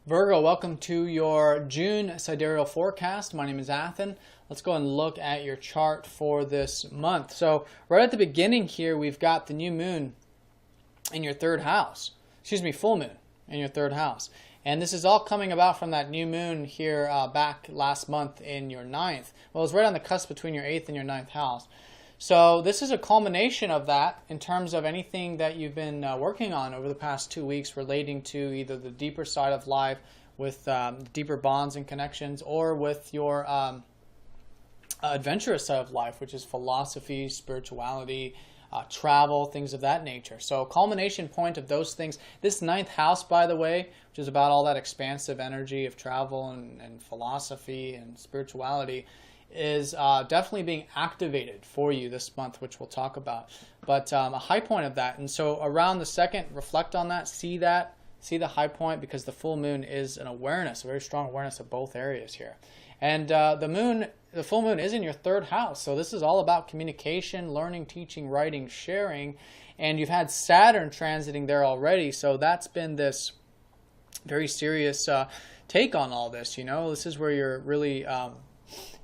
Virgo, welcome to your June sidereal forecast. My name is Athen. Let's go and look at your chart for this month. So right at the beginning here, we've got the new moon in your third house. Full moon in your third house. And this is all coming about from that new moon here back last month in your ninth. Well, it's right on the cusp between your eighth and your ninth house. So this is a culmination of that in terms of anything that you've been working on over the past 2 weeks relating to either the deeper side of life with deeper bonds and connections, or with your adventurous side of life, which is philosophy, spirituality, travel, things of that nature. So culmination point of those things. This ninth house, by the way, which is about all that expansive energy of travel and philosophy and spirituality, is definitely being activated for you this month, which we'll talk about. But a high point of that. And so around the second, reflect on that, see the high point, because the full moon is an awareness, a very strong awareness of both areas here. And the full moon is in your third house. So this is all about communication, learning, teaching, writing, sharing. And you've had Saturn transiting there already. So that's been this very serious take on all this. This is where you're really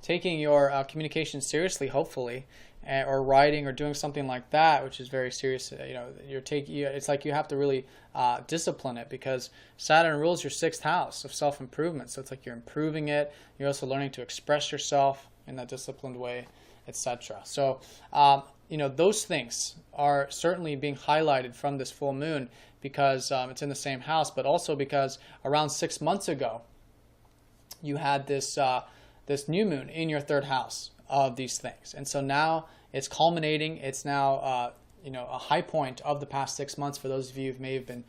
taking your communication seriously, hopefully, or writing or doing something like that, which is very serious. It's like you have to really discipline it, because Saturn rules your sixth house of self-improvement. So it's like you're improving it. You're also learning to express yourself in that disciplined way, etc. So those things are certainly being highlighted from this full moon, because it's in the same house, but also because around 6 months ago you had this new moon in your third house of these things. And so now it's culminating. It's now a high point of the past 6 months for those of you who may have been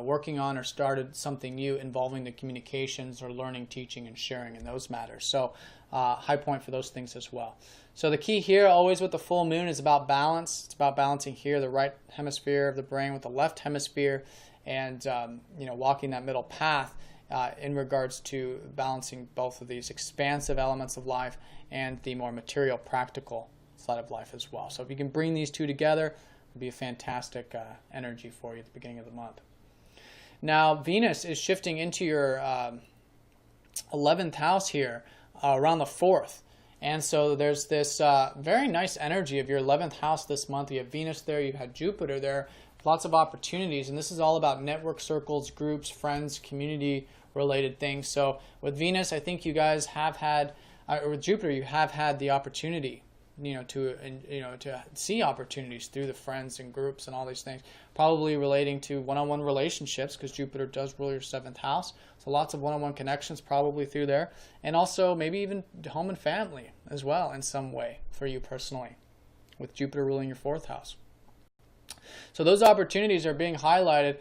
working on or started something new involving the communications or learning, teaching, and sharing in those matters. So high point for those things as well. So the key here always with the full moon is about balance. It's about balancing here the right hemisphere of the brain with the left hemisphere, and walking that middle path in regards to balancing both of these expansive elements of life and the more material, practical side of life as well. So if you can bring these two together, it'll be a fantastic energy for you at the beginning of the month. Now, Venus is shifting into your 11th house here around the 4th. And so there's this very nice energy of your 11th house this month. You have Venus there, you have Jupiter there, lots of opportunities. And this is all about network circles, groups, friends, community related things. So with Venus, I think you guys have had, or with Jupiter, you have had the opportunity, to see opportunities through the friends and groups and all these things, probably relating to one-on-one relationships, because Jupiter does rule your 7th house. So lots of one-on-one connections probably through there, and also maybe even home and family as well in some way for you personally, with Jupiter ruling your 4th house. So those opportunities are being highlighted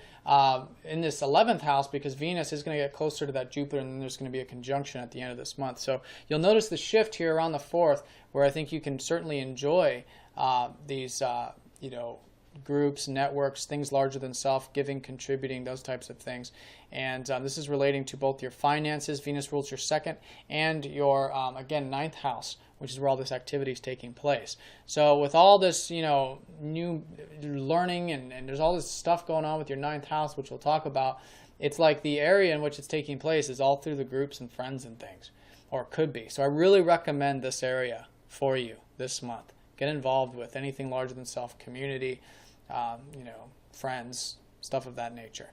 in this 11th house, because Venus is going to get closer to that Jupiter, and then there's going to be a conjunction at the end of this month. So you'll notice the shift here around the 4th, where I think you can certainly enjoy these groups, networks, things larger than self, giving, contributing, those types of things. And this is relating to both your finances. Venus rules your 2nd, and your, again, 9th house, which is where all this activity is taking place. So with all this, new learning, and there's all this stuff going on with your 9th house, which we'll talk about, it's like the area in which it's taking place is all through the groups and friends and things, or it could be. So I really recommend this area for you this month. Get involved with anything larger than self, community, friends, stuff of that nature.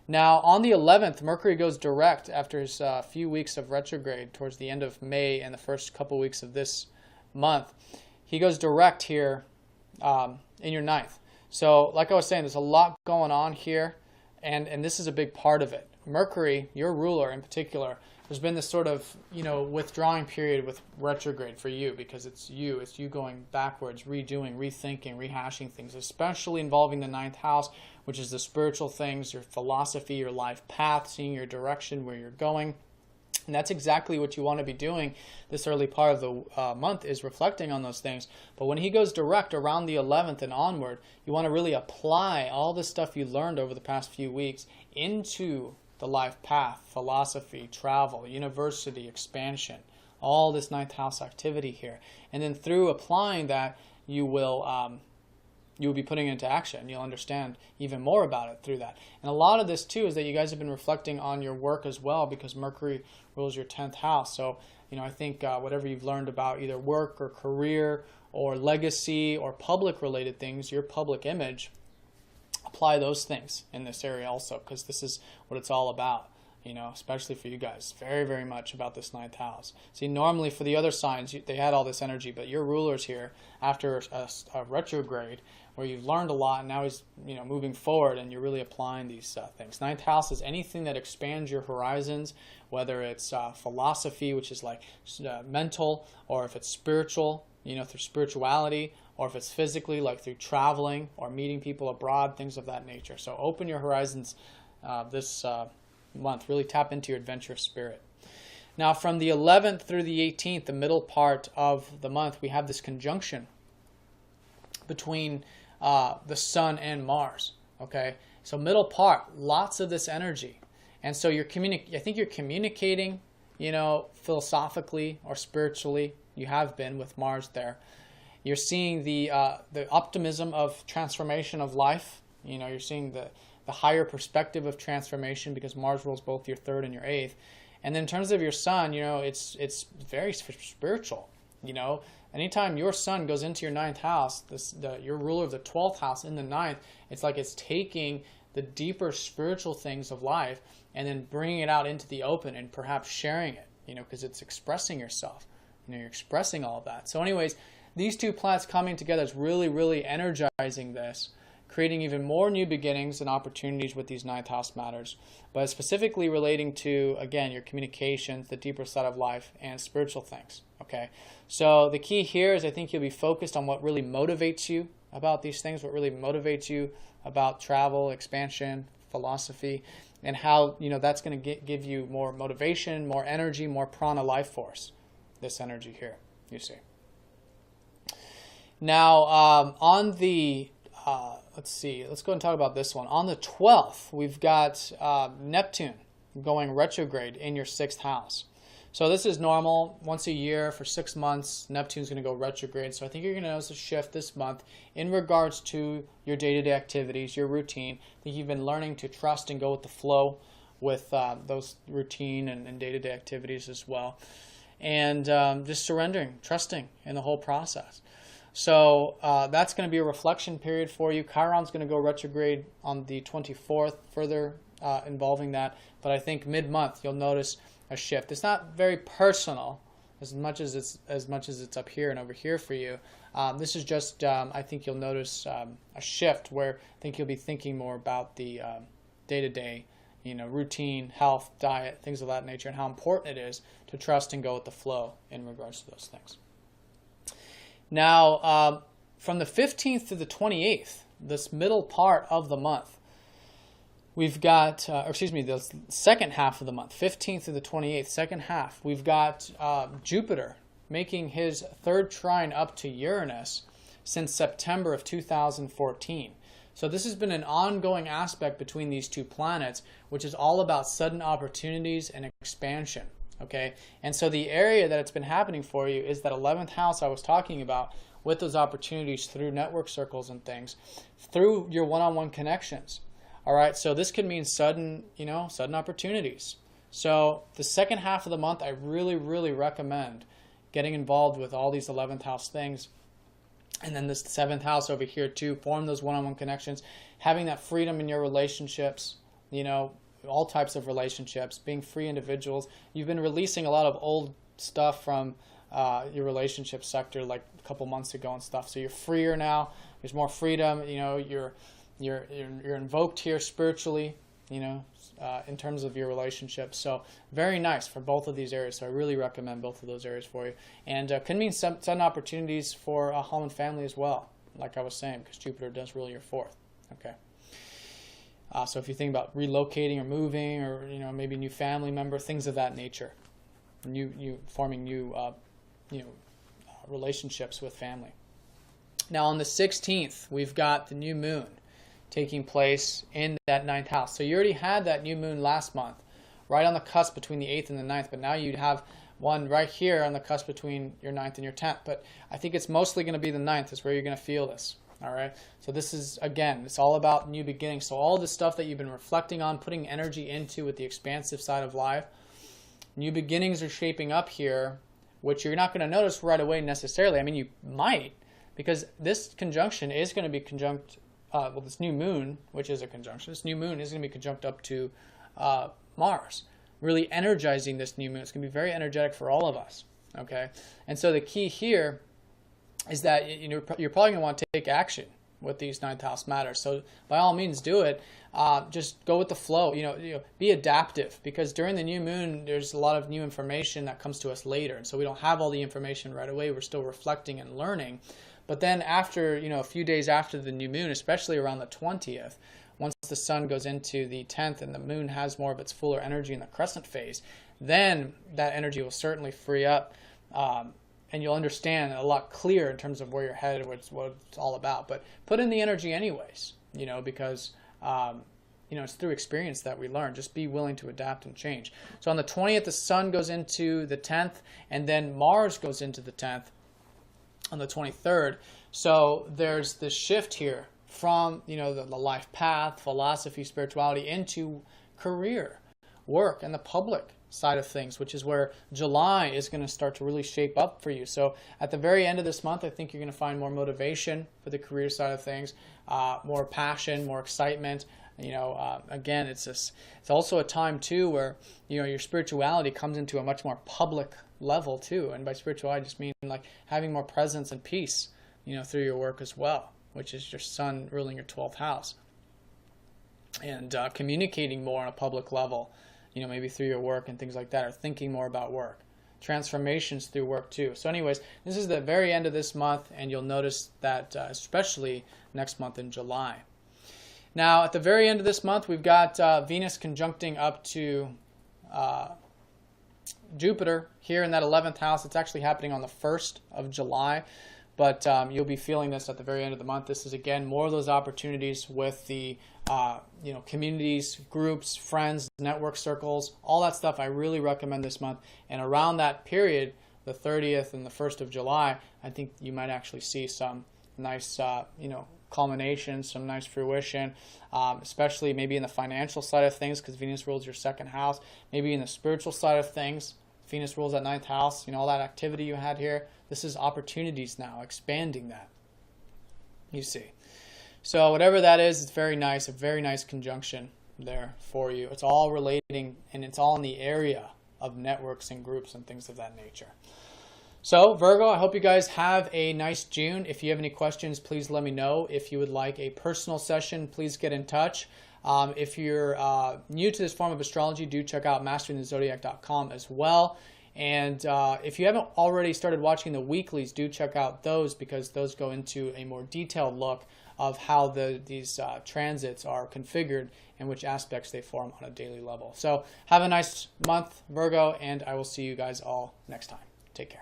Now, on the 11th, Mercury goes direct after his few weeks of retrograde towards the end of May and the first couple weeks of this month. He goes direct here in your 9th. So, like I was saying, there's a lot going on here, and this is a big part of it. Mercury, your ruler in particular, there's been this sort of, withdrawing period with retrograde for you, because it's you going backwards, redoing, rethinking, rehashing things, especially involving the 9th house, which is the spiritual things, your philosophy, your life path, seeing your direction, where you're going. And that's exactly what you want to be doing this early part of the month, is reflecting on those things. But when he goes direct around the 11th and onward, you want to really apply all the stuff you learned over the past few weeks into the life path, philosophy, travel, university, expansion, all this 9th house activity here. And then through applying that, you will you'll be putting it into action. You'll understand even more about it through that. And a lot of this too is that you guys have been reflecting on your work as well, because Mercury rules your 10th house. So, I think whatever you've learned about either work or career or legacy or public related things, your public image, apply those things in this area also, because this is what it's all about. Especially for you guys, very, very much about this 9th house. See, normally for the other signs, they had all this energy, but your ruler's here after a retrograde where you've learned a lot, and now he's, moving forward, and you're really applying these things. 9th house is anything that expands your horizons, whether it's philosophy, which is like mental, or if it's spiritual, through spirituality, or if it's physically, like through traveling or meeting people abroad, things of that nature. So open your horizons this month. Really tap into your adventurous spirit. Now, from the 11th through the 18th, the middle part of the month, we have this conjunction between the Sun and Mars. Okay, so middle part, lots of this energy, and so I think you're communicating, philosophically or spiritually. You have been with Mars there. You're seeing the optimism of transformation of life. You're seeing the higher perspective of transformation, because Mars rules both your 3rd and your 8th. And then in terms of your Sun, it's very spiritual. Anytime your Sun goes into your 9th house, your ruler of the 12th house in the 9th, it's like it's taking the deeper spiritual things of life and then bringing it out into the open and perhaps sharing it, because it's expressing yourself. You're expressing all of that. So anyways, these two planets coming together is really, really energizing this, creating even more new beginnings and opportunities with these 9th house matters, but specifically relating to, again, your communications, the deeper side of life, and spiritual things. Okay, so the key here is I think you'll be focused on what really motivates you about these things, what really motivates you about travel, expansion, philosophy, and how that's going to give you more motivation, more energy, more prana life force. This energy here, you see. Now, on the let's go and talk about this one. On the 12th, we've got Neptune going retrograde in your 6th house. So this is normal. Once a year for 6 months, Neptune's going to go retrograde. So I think you're going to notice a shift this month in regards to your day-to-day activities, your routine. I think you've been learning to trust and go with the flow with those routine and day-to-day activities as well. And just surrendering, trusting in the whole process. So that's going to be a reflection period for you. Chiron's going to go retrograde on the 24th, further involving that. But I think mid-month you'll notice a shift. It's not very personal as much as it's up here and over here for you. This is just I think you'll notice a shift where I think you'll be thinking more about the day-to-day, routine, health, diet, things of that nature, and how important it is to trust and go with the flow in regards to those things. Now, from the 15th to the 28th, this middle part of the month, we've got, the second half of the month, 15th to the 28th, second half, we've got Jupiter making his 3rd trine up to Uranus since September of 2014. So this has been an ongoing aspect between these two planets, which is all about sudden opportunities and expansion. Okay, and so the area that it's been happening for you is that 11th house I was talking about, with those opportunities through network circles and things, through your one-on-one connections. All right, so this could mean sudden opportunities. So the second half of the month, I really, really recommend getting involved with all these 11th house things. And then this 7th house over here too, form those one-on-one connections, having that freedom in your relationships, all types of relationships, being free individuals. You've been releasing a lot of old stuff from your relationship sector like a couple months ago and stuff. So you're freer now. There's more freedom. You're invoked here spiritually, in terms of your relationship. So very nice for both of these areas. So I really recommend both of those areas for you. And can mean sudden opportunities for a home and family as well, like I was saying, because Jupiter does rule your 4th. Okay. So if you think about relocating or moving, or maybe new family member, things of that nature, forming new relationships with family. Now on the 16th, we've got the new moon taking place in that 9th house. So you already had that new moon last month, right on the cusp between the 8th and the 9th, but now you'd have one right here on the cusp between your 9th and your 10th. But I think it's mostly going to be the 9th is where you're going to feel this. All right. So this is, again, it's all about new beginnings. So all the stuff that you've been reflecting on, putting energy into with the expansive side of life, new beginnings are shaping up here, which you're not going to notice right away necessarily. I mean, you might, because this conjunction is going to be conjunct, well, this new moon, which is a conjunction, this new moon is going to be conjunct up to Mars, really energizing this new moon. It's going to be very energetic for all of us, okay? And so the key here is that you're probably going to want to take action with these ninth house matters. So by all means, do it. Just go with the flow. Be adaptive, because during the new moon, there's a lot of new information that comes to us later, and so we don't have all the information right away. We're still reflecting and learning. But then after, a few days after the new moon, especially around the 20th, once the sun goes into the 10th and the moon has more of its fuller energy in the crescent phase, then that energy will certainly free up. And you'll understand a lot clearer in terms of where you're headed, what it's all about. But put in the energy anyways, because, it's through experience that we learn. Just be willing to adapt and change. So on the 20th, the sun goes into the 10th, and then Mars goes into the 10th on the 23rd. So there's this shift here from, the life path, philosophy, spirituality, into career, work, and the public side of things, which is where July is going to start to really shape up for you. So at the very end of this month, I think you're going to find more motivation for the career side of things, more passion, more excitement. Again, it's also a time too where your spirituality comes into a much more public level too. And by spirituality, I just mean like having more presence and peace, through your work as well, which is your sun ruling your 12th house, and communicating more on a public level. Maybe through your work and things like that, or thinking more about work. Transformations through work too. So anyways, this is the very end of this month, and you'll notice that especially next month in July. Now, at the very end of this month, we've got Venus conjuncting up to Jupiter here in that 11th house. It's actually happening on the 1st of July, but you'll be feeling this at the very end of the month. This is, again, more of those opportunities with the communities, groups, friends, network circles, all that stuff I really recommend this month. And around that period, the 30th and the 1st of July, I think you might actually see some nice, culmination, some nice fruition, especially maybe in the financial side of things, because Venus rules your 2nd house. Maybe in the spiritual side of things, Venus rules that 9th house, all that activity you had here. This is opportunities now, expanding that, you see. So whatever that is, it's very nice, a very nice conjunction there for you. It's all relating, and it's all in the area of networks and groups and things of that nature. So Virgo, I hope you guys have a nice June. If you have any questions, please let me know. If you would like a personal session, please get in touch. If you're new to this form of astrology, do check out masteringthezodiac.com as well. And if you haven't already started watching the weeklies, do check out those, because those go into a more detailed look of how these transits are configured and which aspects they form on a daily level. So have a nice month, Virgo, and I will see you guys all next time. Take care.